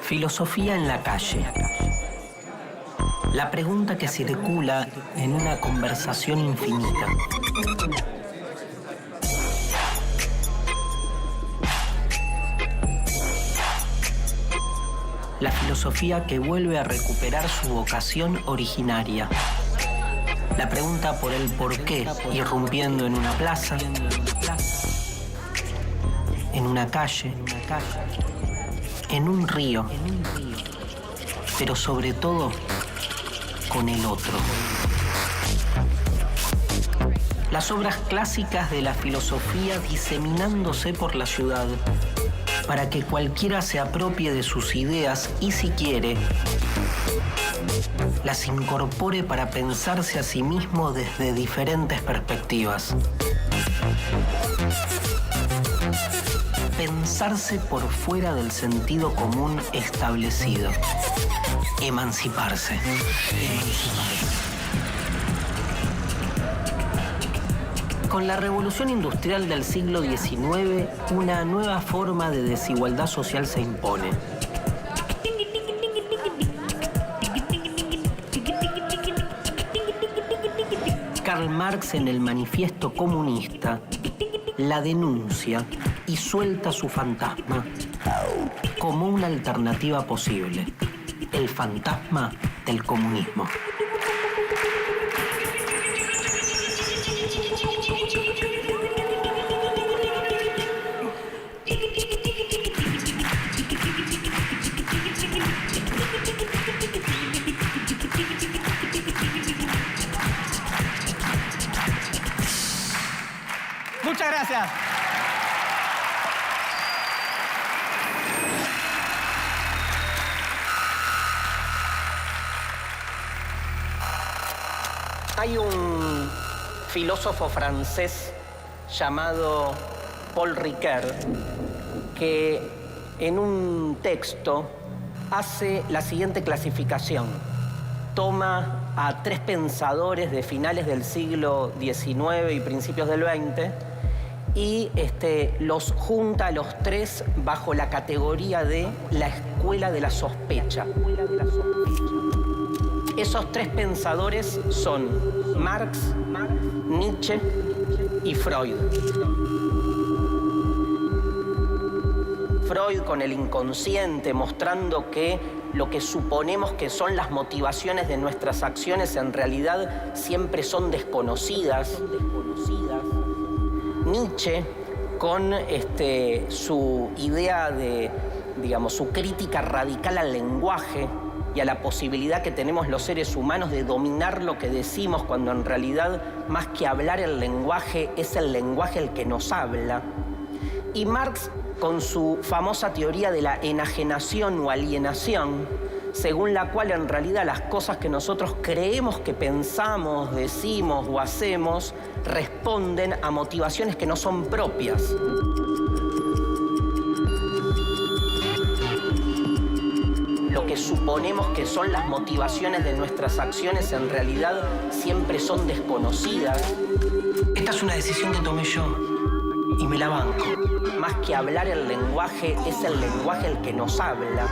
Filosofía en la calle. La pregunta que circula en una conversación infinita. La filosofía que vuelve a recuperar su vocación originaria. La pregunta por el porqué, irrumpiendo en una plaza, en una calle, en un río, pero sobre todo con el otro. Las obras clásicas de la filosofía diseminándose por la ciudad para que cualquiera se apropie de sus ideas y, si quiere, las incorpore para pensarse a sí mismo desde diferentes perspectivas. Pensarse por fuera del sentido común establecido. Emanciparse. Con la revolución industrial del siglo XIX, una nueva forma de desigualdad social se impone. Karl Marx, en el Manifiesto Comunista, la denuncia y suelta su fantasma como una alternativa posible: el fantasma del comunismo. Muchas gracias. Hay un filósofo francés llamado Paul Ricoeur que en un texto hace la siguiente clasificación. Toma a tres pensadores de finales del siglo XIX y principios del XX y los junta a los tres bajo la categoría de la escuela de la sospecha. Esos tres pensadores son Marx, Nietzsche y Freud. Freud con el inconsciente, mostrando que lo que suponemos que son las motivaciones de nuestras acciones en realidad siempre son desconocidas. Nietzsche con su idea de, su crítica radical al lenguaje y a la posibilidad que tenemos los seres humanos de dominar lo que decimos, cuando en realidad, más que hablar el lenguaje, es el lenguaje el que nos habla. Y Marx con su famosa teoría de la enajenación o alienación, según la cual en realidad las cosas que nosotros creemos que pensamos, decimos o hacemos responden a motivaciones que no son propias. Lo que suponemos que son las motivaciones de nuestras acciones en realidad siempre son desconocidas. Esta es una decisión que tomé yo y me la banco. Más que hablar el lenguaje, es el lenguaje el que nos habla.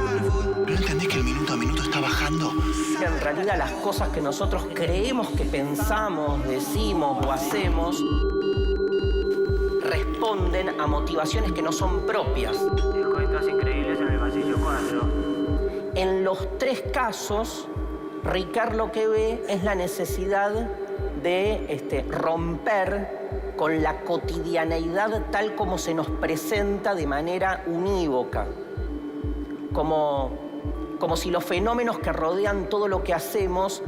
¿No entendés que el minuto a minuto está bajando? En realidad las cosas que nosotros creemos que pensamos, decimos o hacemos responden a motivaciones que no son propias. Encuentros increíbles en el pasillo 4. En los tres casos, Ricoeur lo que ve es la necesidad de romper con la cotidianeidad tal como se nos presenta de manera unívoca. Como si los fenómenos que rodean todo lo que hacemos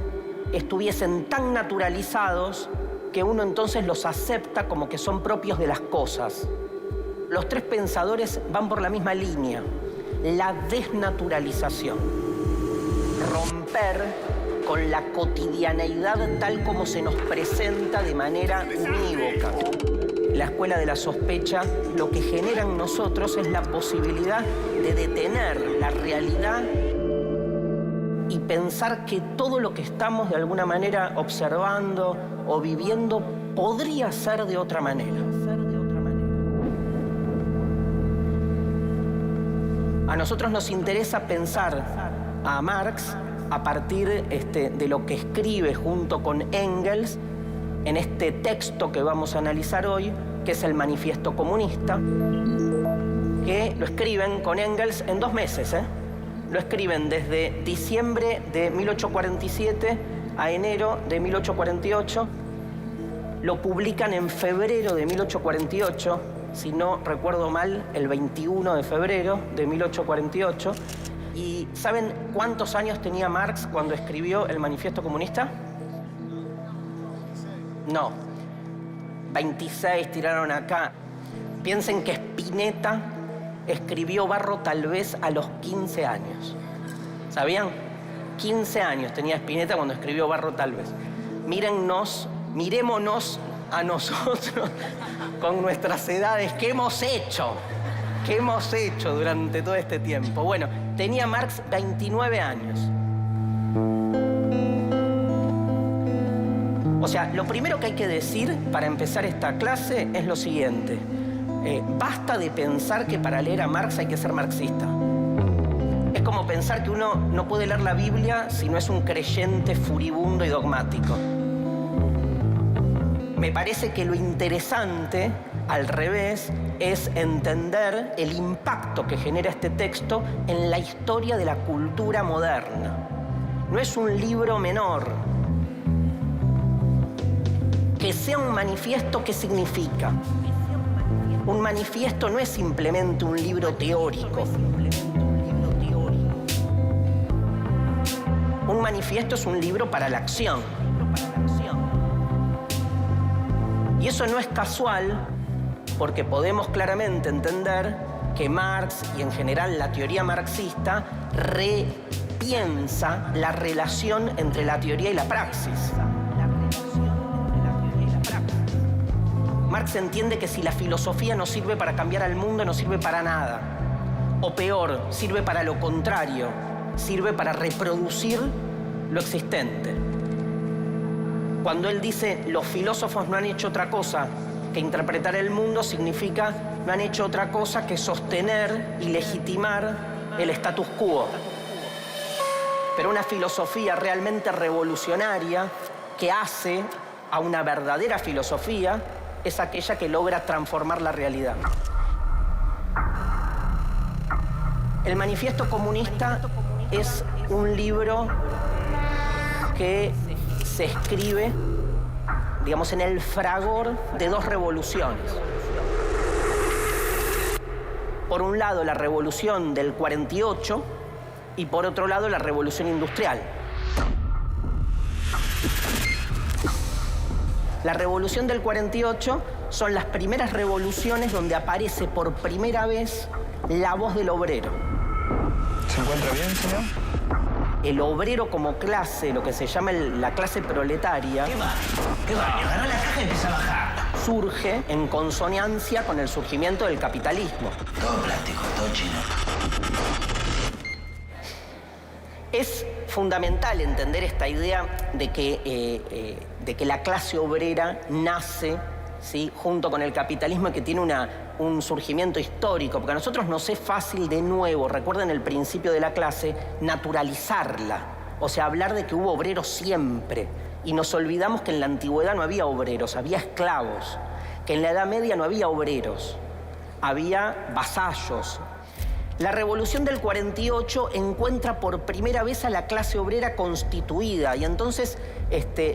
estuviesen tan naturalizados que uno entonces los acepta como que son propios de las cosas. Los tres pensadores van por la misma línea: la desnaturalización. Romper con la cotidianeidad tal como se nos presenta de manera unívoca. La escuela de la sospecha lo que genera en nosotros es la posibilidad de detener la realidad y pensar que todo lo que estamos de alguna manera observando o viviendo podría ser de otra manera. A nosotros nos interesa pensar a Marx a partir de lo que escribe junto con Engels en este texto que vamos a analizar hoy, que es el Manifiesto Comunista, que lo escriben con Engels en 2 meses, Lo escriben desde diciembre de 1847 a enero de 1848. Lo publican en febrero de 1848, si no recuerdo mal, el 21 de febrero de 1848. ¿Y saben cuántos años tenía Marx cuando escribió el Manifiesto Comunista? No. 26 tiraron acá. Piensen que Spinetta escribió Barro tal vez a los 15 años. ¿Sabían? 15 años tenía Spinetta cuando escribió Barro tal vez. Mirémonos a nosotros con nuestras edades. ¿Qué hemos hecho? ¿Qué hemos hecho durante todo este tiempo? Bueno, tenía Marx 29 años. O sea, lo primero que hay que decir para empezar esta clase es lo siguiente. Basta de pensar que para leer a Marx hay que ser marxista. Es como pensar que uno no puede leer la Biblia si no es un creyente furibundo y dogmático. Me parece que lo interesante, al revés, es entender el impacto que genera este texto en la historia de la cultura moderna. No es un libro menor. Que sea un manifiesto, ¿qué significa? Un manifiesto no es simplemente un libro teórico. Un manifiesto es un libro para la acción. Y eso no es casual, porque podemos claramente entender que Marx y en general la teoría marxista repiensa la relación entre la teoría y la praxis. Marx entiende que si la filosofía no sirve para cambiar al mundo, no sirve para nada. O peor, sirve para lo contrario, sirve para reproducir lo existente. Cuando él dice los filósofos no han hecho otra cosa que interpretar el mundo, significa no han hecho otra cosa que sostener y legitimar el status quo. Pero una filosofía realmente revolucionaria que hace a una verdadera filosofía es aquella que logra transformar la realidad. El Manifiesto Comunista es un libro que se escribe, digamos, en el fragor de 2 revoluciones. Por un lado, la revolución del 48 y por otro lado, la revolución industrial. La revolución del 48 son las primeras revoluciones donde aparece por primera vez la voz del obrero. ¿Se encuentra bien, señor? El obrero como clase, lo que se llama la clase proletaria, ¿Qué va? Le agarró la caja y empieza a bajar. surge en consonancia con el surgimiento del capitalismo. Todo plástico, todo chino. Es fundamental entender esta idea de que la clase obrera nace, ¿sí?, junto con el capitalismo y que tiene un surgimiento histórico, porque a nosotros nos es fácil de nuevo, recuerden el principio de la clase, naturalizarla, o sea, hablar de que hubo obreros siempre, y nos olvidamos que en la antigüedad no había obreros, había esclavos, que en la Edad Media no había obreros, había vasallos. La revolución del 48 encuentra por primera vez a la clase obrera constituida y entonces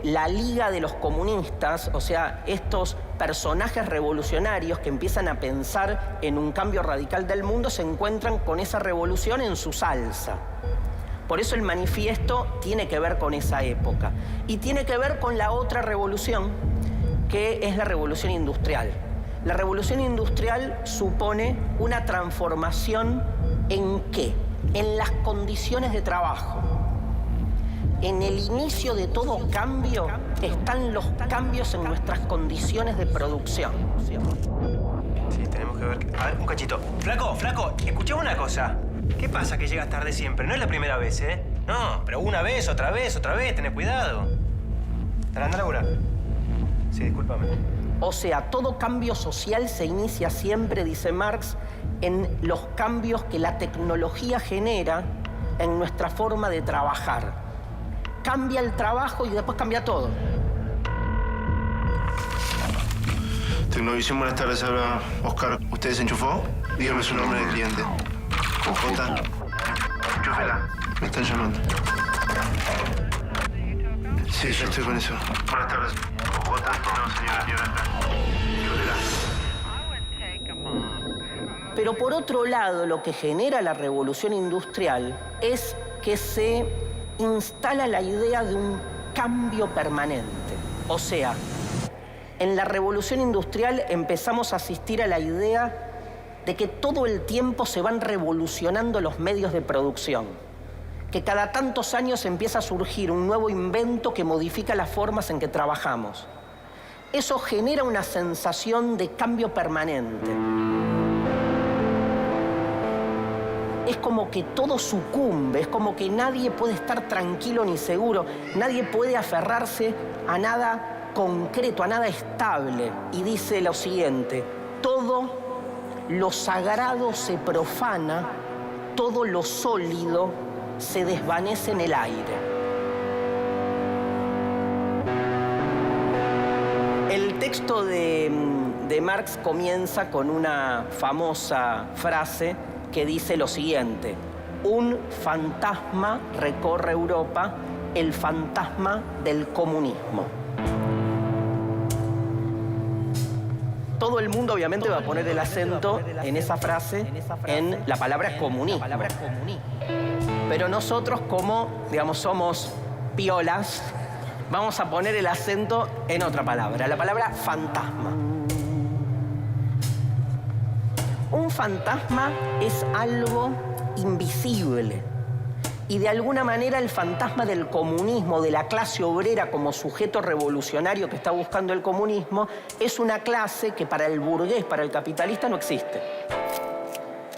la Liga de los Comunistas, o sea, estos personajes revolucionarios que empiezan a pensar en un cambio radical del mundo, se encuentran con esa revolución en su salsa. Por eso el manifiesto tiene que ver con esa época y tiene que ver con la otra revolución, que es la revolución industrial. La revolución industrial supone una transformación ¿en qué? En las condiciones de trabajo. En el inicio de todo cambio están los cambios en nuestras condiciones de producción. Sí, tenemos que ver... A ver, un cachito. Flaco, escuchame una cosa. ¿Qué pasa que llegas tarde siempre? No es la primera vez, ¿eh? No, pero una vez, otra vez, tenés cuidado. Dale, anda a laburar. Sí, discúlpame. O sea, todo cambio social se inicia siempre, dice Marx, en los cambios que la tecnología genera en nuestra forma de trabajar. Cambia el trabajo y después cambia todo. Tecnovisión, buenas tardes. Habla Oscar. ¿Usted se enchufó? Dígame su nombre de cliente. ¿Con J? Enchúfela. Me están llamando. Sí, yo estoy con eso. Buenas tardes. ¿Con J? No, señora, Pero por otro lado, lo que genera la revolución industrial es que se instala la idea de un cambio permanente. O sea, en la revolución industrial empezamos a asistir a la idea de que todo el tiempo se van revolucionando los medios de producción, que cada tantos años empieza a surgir un nuevo invento que modifica las formas en que trabajamos. Eso genera una sensación de cambio permanente. Es como que todo sucumbe, es como que nadie puede estar tranquilo ni seguro, nadie puede aferrarse a nada concreto, a nada estable. Y dice lo siguiente: todo lo sagrado se profana, todo lo sólido se desvanece en el aire. El texto de Marx comienza con una famosa frase que dice lo siguiente: un fantasma recorre Europa, el fantasma del comunismo. Todo el mundo obviamente va a poner el acento en esa frase, en la palabra comunismo. Pero nosotros, como, digamos, somos piolas, vamos a poner el acento en otra palabra, la palabra fantasma. Un fantasma es algo invisible. Y de alguna manera el fantasma del comunismo, de la clase obrera como sujeto revolucionario que está buscando el comunismo, es una clase que para el burgués, para el capitalista, no existe.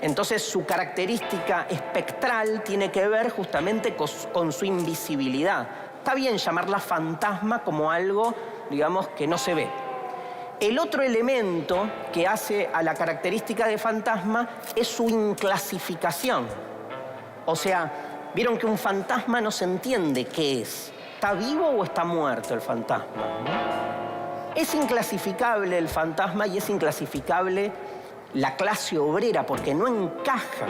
Entonces su característica espectral tiene que ver justamente con su invisibilidad. Está bien llamarla fantasma como algo, digamos, que no se ve. El otro elemento que hace a la característica de fantasma es su inclasificación. O sea, vieron que un fantasma no se entiende qué es. ¿Está vivo o está muerto el fantasma? Es inclasificable el fantasma y es inclasificable la clase obrera porque no encaja.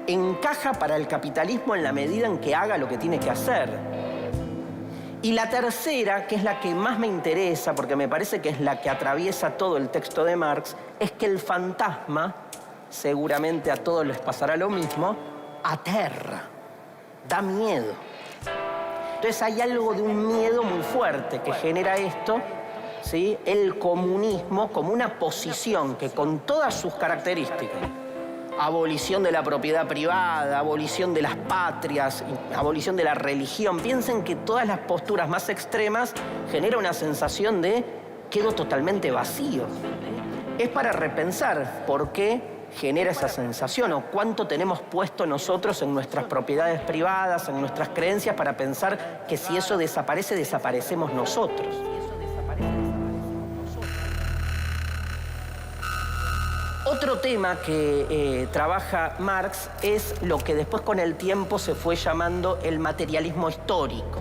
Encaja para el capitalismo en la medida en que haga lo que tiene que hacer. Y la tercera, que es la que más me interesa, porque me parece que es la que atraviesa todo el texto de Marx, es que el fantasma, seguramente a todos les pasará lo mismo, aterra, da miedo. Entonces hay algo de un miedo muy fuerte que genera esto, ¿sí? El comunismo como una posición que con todas sus características, abolición de la propiedad privada, abolición de las patrias, abolición de la religión. Piensen que todas las posturas más extremas generan una sensación de quedo totalmente vacío. Es para repensar por qué genera esa sensación o cuánto tenemos puesto nosotros en nuestras propiedades privadas, en nuestras creencias, para pensar que si eso desaparece, desaparecemos nosotros. Otro tema que trabaja Marx es lo que después con el tiempo se fue llamando el materialismo histórico.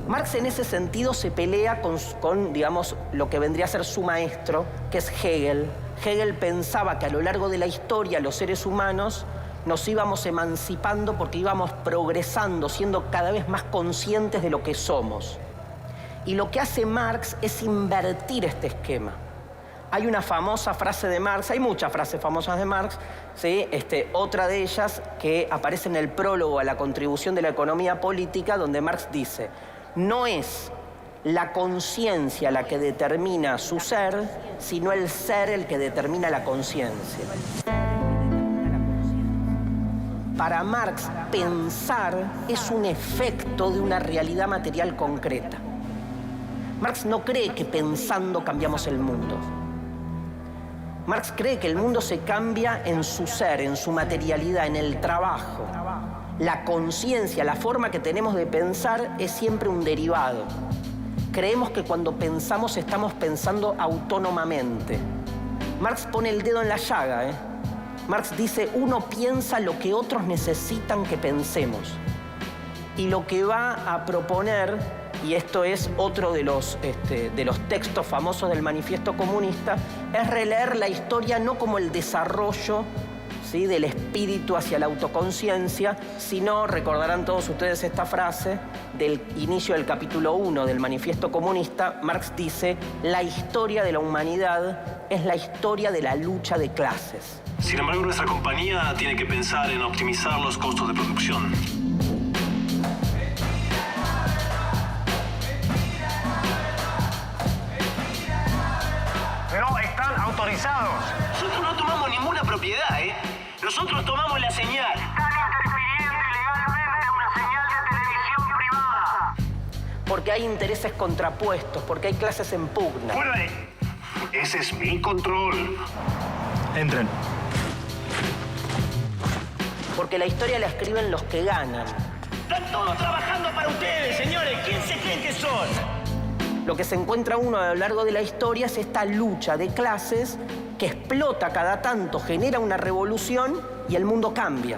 Marx en ese sentido se pelea con, digamos, lo que vendría a ser su maestro, que es Hegel. Hegel pensaba que a lo largo de la historia los seres humanos nos íbamos emancipando porque íbamos progresando, siendo cada vez más conscientes de lo que somos. Y lo que hace Marx es invertir este esquema. Hay una famosa frase de Marx, hay muchas frases famosas de Marx, ¿sí? Otra de ellas que aparece en el prólogo a la contribución de la economía política, donde Marx dice: no es la conciencia la que determina su ser, sino el ser el que determina la conciencia. Para Marx, pensar es un efecto de una realidad material concreta. Marx no cree que pensando cambiamos el mundo. Marx cree que el mundo se cambia en su ser, en su materialidad, en el trabajo. la conciencia, la forma que tenemos de pensar es siempre un derivado. Creemos que cuando pensamos estamos pensando autónomamente. Marx pone el dedo en la llaga, ¿eh? Marx dice, uno piensa lo que otros necesitan que pensemos. Y lo que va a proponer, y esto es otro de los textos famosos del Manifiesto Comunista, es releer la historia no como el desarrollo, ¿sí?, del espíritu hacia la autoconciencia, sino, recordarán todos ustedes esta frase, del inicio del capítulo 1 del Manifiesto Comunista. Marx dice, la historia de la humanidad es la historia de la lucha de clases. Sin embargo, nuestra compañía tiene que pensar en optimizar los costos de producción. No están autorizados. Nosotros no tomamos ninguna propiedad, ¿eh? Nosotros tomamos la señal. Están interfiriendo ilegalmente en una señal de televisión privada. Porque hay intereses contrapuestos, porque hay clases en pugna. ¡Fuera de! Ese es mi control. Entren. Porque la historia la escriben los que ganan. Están todos trabajando para ustedes, señores. ¿Quién se creen que son? Lo que se encuentra uno a lo largo de la historia es esta lucha de clases que explota cada tanto, genera una revolución y el mundo cambia.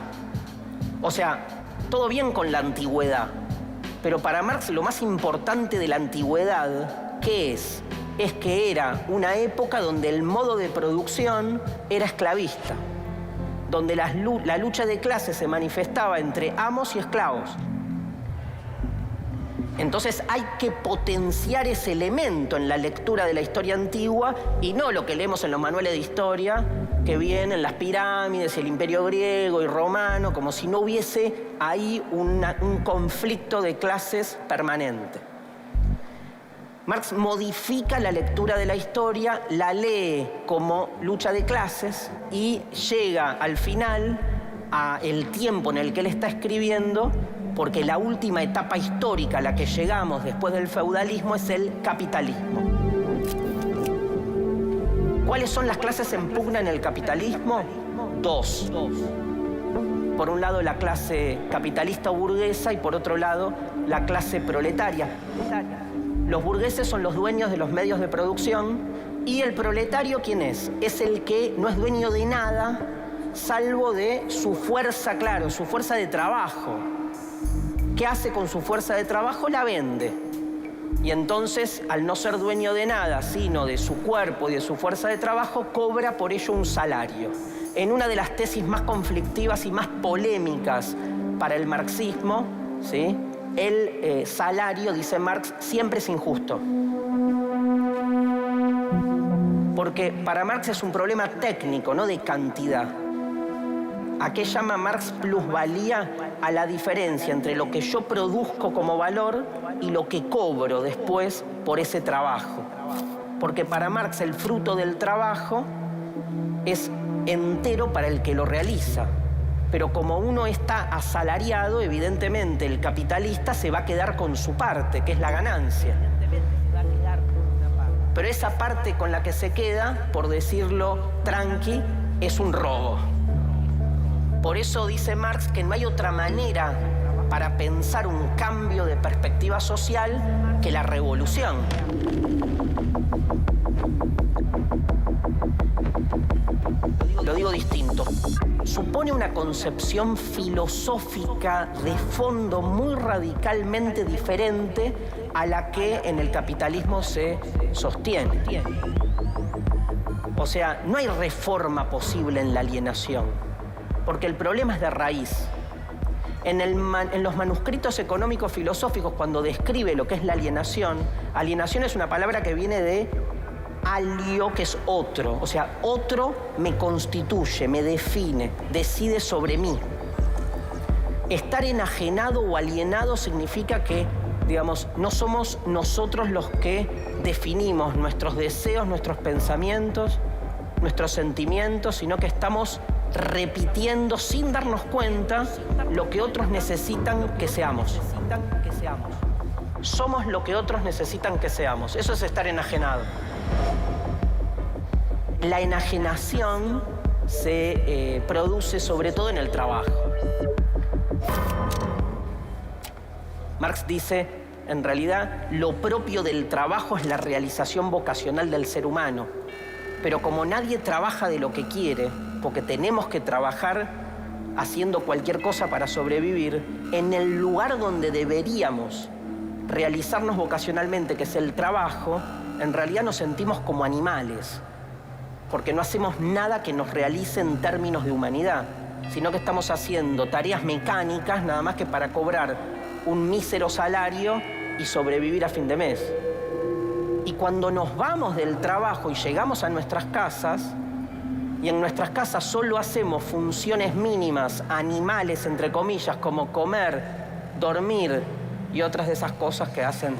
O sea, todo bien con la antigüedad, pero para Marx lo más importante de la antigüedad, ¿qué es? Es que era una época donde el modo de producción era esclavista, donde la lucha de clases se manifestaba entre amos y esclavos. Entonces hay que potenciar ese elemento en la lectura de la historia antigua y no lo que leemos en los manuales de historia, que vienen las pirámides, el imperio griego y romano, como si no hubiese ahí un conflicto de clases permanente. Marx modifica la lectura de la historia, la lee como lucha de clases y llega al final a el tiempo en el que él está escribiendo, porque la última etapa histórica a la que llegamos después del feudalismo es el capitalismo. ¿Cuáles son las clases en pugna en el capitalismo? Dos. Por un lado la clase capitalista o burguesa y por otro lado la clase proletaria. Los burgueses son los dueños de los medios de producción y el proletario, ¿quién es? Es el que no es dueño de nada salvo de su fuerza, claro, su fuerza de trabajo. ¿Qué hace con su fuerza de trabajo? La vende. Y entonces, al no ser dueño de nada, sino de su cuerpo y de su fuerza de trabajo, cobra por ello un salario. En una de las tesis más conflictivas y más polémicas para el marxismo, ¿sí?, el salario, dice Marx, siempre es injusto. Porque para Marx es un problema técnico, no de cantidad. ¿A qué llama Marx plusvalía? A la diferencia entre lo que yo produzco como valor y lo que cobro después por ese trabajo. Porque para Marx el fruto del trabajo es entero para el que lo realiza. Pero como uno está asalariado, evidentemente el capitalista se va a quedar con su parte, que es la ganancia. Pero esa parte con la que se queda, por decirlo tranqui, es un robo. Por eso dice Marx que no hay otra manera para pensar un cambio de perspectiva social que la revolución. Lo digo distinto. Supone una concepción filosófica de fondo muy radicalmente diferente a la que en el capitalismo se sostiene. O sea, no hay reforma posible en la alienación, porque el problema es de raíz. En los manuscritos económicos filosóficos, cuando describe lo que es la alienación es una palabra que viene de alio, que es otro. O sea, otro me constituye, me define, decide sobre mí. Estar enajenado o alienado significa que, digamos, no somos nosotros los que definimos nuestros deseos, nuestros pensamientos, nuestros sentimientos, sino que estamos repitiendo sin darnos cuenta lo que otros necesitan que seamos. Somos lo que otros necesitan que seamos. Eso es estar enajenado. La enajenación se produce sobre todo en el trabajo. Marx dice, en realidad, lo propio del trabajo es la realización vocacional del ser humano. Pero como nadie trabaja de lo que quiere, porque tenemos que trabajar haciendo cualquier cosa para sobrevivir, en el lugar donde deberíamos realizarnos vocacionalmente, que es el trabajo, en realidad nos sentimos como animales, porque no hacemos nada que nos realice en términos de humanidad, sino que estamos haciendo tareas mecánicas nada más que para cobrar un mísero salario y sobrevivir a fin de mes. Y cuando nos vamos del trabajo y llegamos a nuestras casas, y en nuestras casas solo hacemos funciones mínimas, animales, entre comillas, como comer, dormir y otras de esas cosas que hacen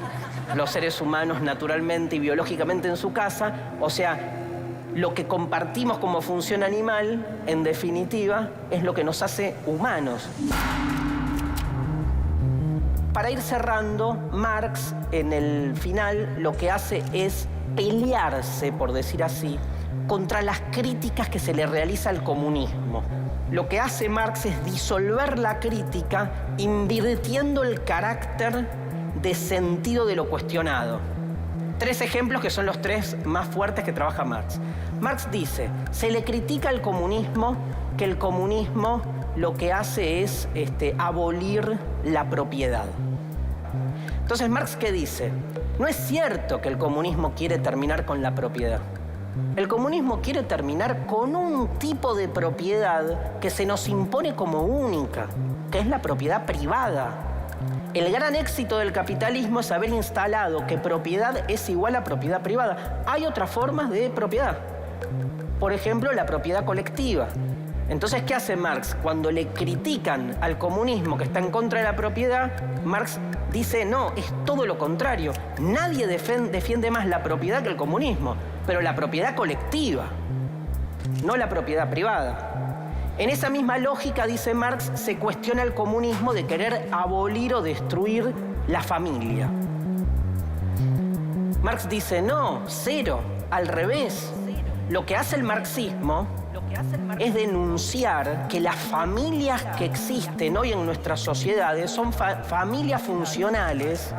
los seres humanos naturalmente y biológicamente en su casa, o sea, lo que compartimos como función animal, en definitiva, es lo que nos hace humanos. Para ir cerrando, Marx, en el final, lo que hace es pelearse, por decir así, contra las críticas que se le realiza al comunismo. Lo que hace Marx es disolver la crítica, invirtiendo el carácter de sentido de lo cuestionado. 3 ejemplos que son los 3 más fuertes que trabaja Marx. Marx dice, se le critica al comunismo que el comunismo lo que hace es abolir la propiedad. Entonces, Marx, ¿qué dice? No es cierto que el comunismo quiere terminar con la propiedad. El comunismo quiere terminar con un tipo de propiedad que se nos impone como única, que es la propiedad privada. El gran éxito del capitalismo es haber instalado que propiedad es igual a propiedad privada. Hay otras formas de propiedad. Por ejemplo, la propiedad colectiva. Entonces, ¿qué hace Marx? Cuando le critican al comunismo que está en contra de la propiedad, Marx dice, no, es todo lo contrario. Nadie defiende más la propiedad que el comunismo, pero la propiedad colectiva, no la propiedad privada. En esa misma lógica, dice Marx, se cuestiona el comunismo de querer abolir o destruir la familia. Marx dice, no, cero, al revés. Lo que hace el marxismo es denunciar que las familias que existen hoy en nuestras sociedades son familias funcionales,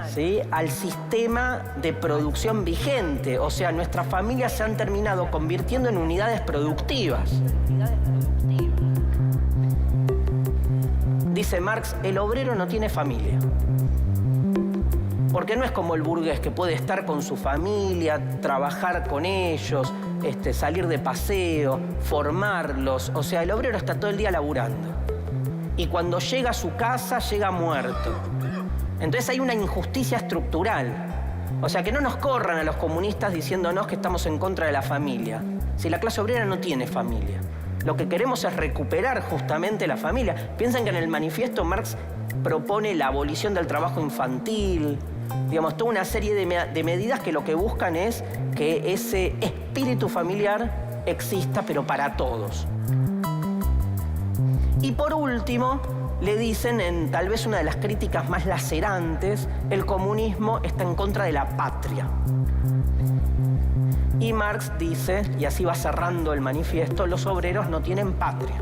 ¿sí?, al sistema de producción vigente. O sea, nuestras familias se han terminado convirtiendo en unidades productivas. Dice Marx, el obrero no tiene familia. Porque no es como el burgués que puede estar con su familia, trabajar con ellos, salir de paseo, formarlos. O sea, el obrero está todo el día laburando. Y cuando llega a su casa, llega muerto. Entonces hay una injusticia estructural. O sea, que no nos corran a los comunistas diciéndonos que estamos en contra de la familia. Si la clase obrera no tiene familia. Lo que queremos es recuperar justamente la familia. Piensen que en el manifiesto Marx propone la abolición del trabajo infantil, digamos, toda una serie de medidas que lo que buscan es que ese espíritu familiar exista, pero para todos. Y por último, le dicen, en tal vez una de las críticas más lacerantes, el comunismo está en contra de la patria. Y Marx dice, y así va cerrando el manifiesto, los obreros no tienen patria.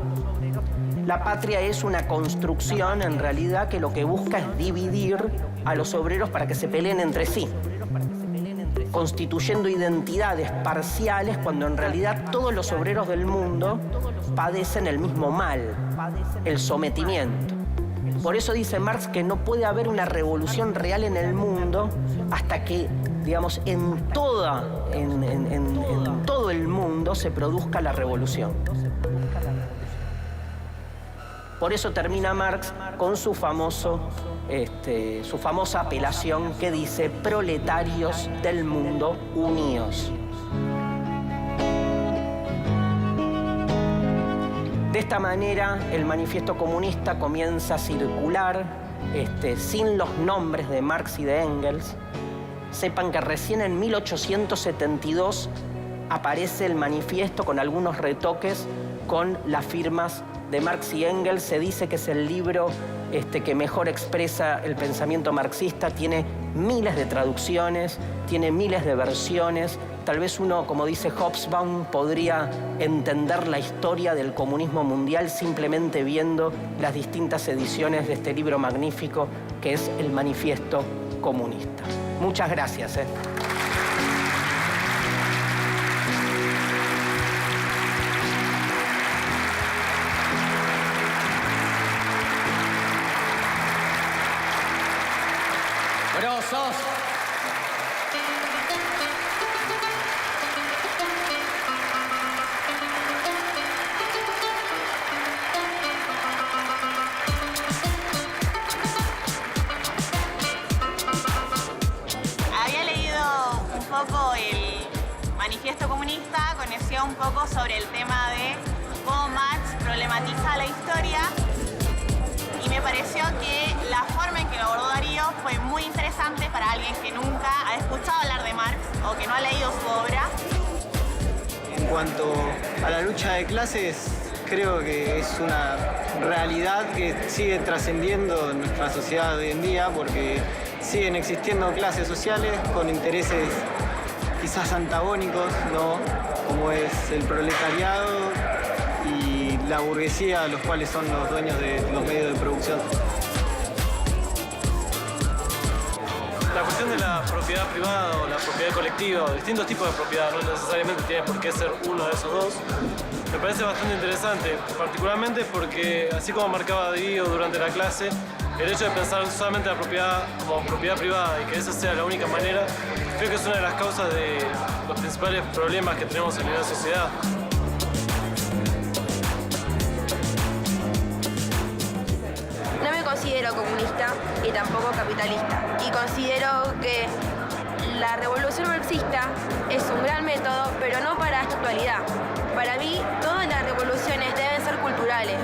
La patria es una construcción, en realidad, que lo que busca es dividir a los obreros para que se peleen entre sí, constituyendo identidades parciales cuando en realidad todos los obreros del mundo padecen el mismo mal, el sometimiento. Por eso dice Marx que no puede haber una revolución real en el mundo hasta que, digamos, en todo el mundo se produzca la revolución. Por eso termina Marx con su famosa apelación que dice: proletarios del mundo, uníos. De esta manera, el manifiesto comunista comienza a circular sin los nombres de Marx y de Engels. Sepan que recién en 1872 aparece el manifiesto con algunos retoques con las firmas de Marx y Engels. Se dice que es el libro que mejor expresa el pensamiento marxista. Tiene miles de traducciones, tiene miles de versiones. Tal vez uno, como dice Hobsbawm, podría entender la historia del comunismo mundial simplemente viendo las distintas ediciones de este libro magnífico que es el Manifiesto Comunista. Muchas gracias. Grosos. Había leído un poco el Manifiesto Comunista, conocía un poco sobre el tema de cómo Marx problematiza la historia y me pareció que la forma en que lo abordó Darío fue muy interesante para alguien que nunca ha escuchado hablar de Marx o que no ha leído su obra. En cuanto a la lucha de clases, creo que es una realidad que sigue trascendiendo en nuestra sociedad hoy en día porque siguen existiendo clases sociales con intereses quizás antagónicos, ¿no? Como es el proletariado y la burguesía, los cuales son los dueños de los medios de producción. La cuestión de la propiedad privada o la propiedad colectiva o distintos tipos de propiedad, no necesariamente tiene por qué ser uno de esos dos, me parece bastante interesante, particularmente porque, así como marcaba Darío durante la clase, el hecho de pensar solamente la propiedad como propiedad privada y que esa sea la única manera, creo que es una de las causas de los principales problemas que tenemos en la sociedad. No me considero comunista y tampoco capitalista. Y considero que la revolución marxista es un gran método, pero no para esta actualidad. Para mí, todas las revoluciones deben ser culturales.